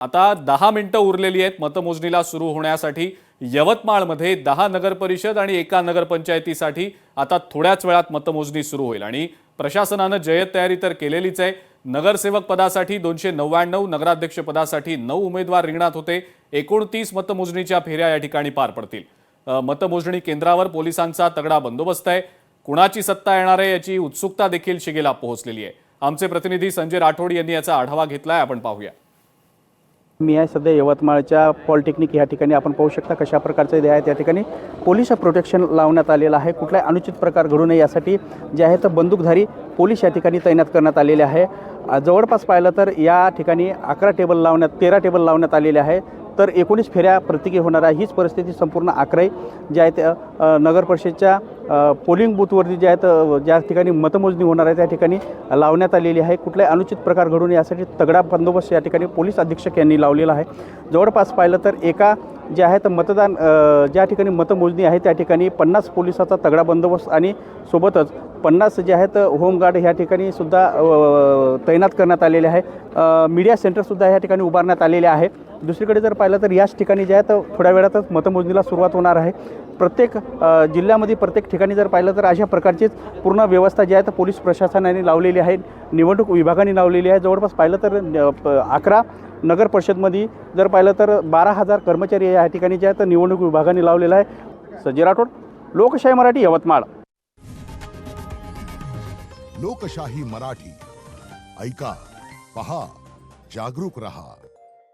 आता 10 मिनिटं उरलेली आहेत मतमोजणीला सुरू होण्यासाठी। यवतमाळमध्ये 10 नगरपरिषद आणि एका नगरपंचायतीसाठी आता थोड्याच वेळात मतमोजणी सुरू होईल आणि प्रशासनाने जय्यत तयारी तर केलेलीच आहे। नगरसेवक पदासाठी 299, नगराध्यक्ष पदासाठी 9 उमेदवार रिंगणात होते। 29 मतमोजणीच्या फेऱ्या या ठिकाणी पार पडतील। मतमोजणी केंद्रावर पोलिसांचा तगडा बंदोबस्त आहे। कुणाची सत्ता येणार आहे याची उत्सुकता देखील शिगेला पोहोचलेली आहे। आमचे प्रतिनिधी संजय राठोड यांनी याचा आढावा घेतलाय, आपण पाहूया। मी आहे सध्या यवतमाळच्या पॉलिटेक्निक या ठिकाणी आपण पाहू शकता कशा प्रकारचे आहे त्या ठिकाणी पोलीस प्रोटेक्शन लावण्यात आलेलं आहे। कुठलाही अनुचित प्रकार घडू नये यासाठी जे आहे तर बंदूकधारी पोलीस या ठिकाणी तैनात करण्यात आलेले आहे। जवळपास पाहिलं तर या ठिकाणी 13 टेबल लावण्यात आलेले आहे, तर 19 फेऱ्या प्रत्येकी होणार आहे। हीच परिस्थिती संपूर्ण अकराई जे आहेत नगर परिषदेच्या पोलिंग बूथवरती जे आहेत ज्या ठिकाणी मतमोजणी होणार आहे त्या ठिकाणी लावण्यात आलेली आहे। कुठलाही अनुचित प्रकार घडू नये यासाठी तगडा बंदोबस्त या ठिकाणी पोलीस अधीक्षक यांनी लावलेला आहे। जवळपास पाहिलं तर एका जे आहे तर मतदान ज्या ठिकाणी मतमोजणी आहे त्या ठिकाणी 50 पोलिसाचा तगडा बंदोबस्त आणि सोबतच 50 जे आहेत होमगार्ड ह्या ठिकाणी सुद्धा तैनात करण्यात आलेले आहे। मीडिया सेंटरसुद्धा ह्या ठिकाणी उभारण्यात आलेले आहे। दुसरीकडे जर पाहिलं तर याच ठिकाणी जे आहे तर थोड्या वेळातच मतमोजणीला सुरुवात होणार आहे। प्रत्येक जिल्ह्यामध्ये प्रत्येक ठिकाणी जर पाहिलं तर अशा प्रकारचीच पूर्ण व्यवस्था जी आहे तर पोलीस प्रशासनाने लावलेली आहे, निवडणूक विभागाने लावलेली आहे। जवळपास पाहिलं तर 11 नगर परिषदमध्ये जर पाहिलं तर 12,000 कर्मचारी या ठिकाणी जे आहेत तर निवडणूक विभागाने लावलेला आहे। संजय राठोड, लोकशाही मराठी, यवतमाळ। लोकशाही मराठी, ऐका, पहा, जागरूक रहा।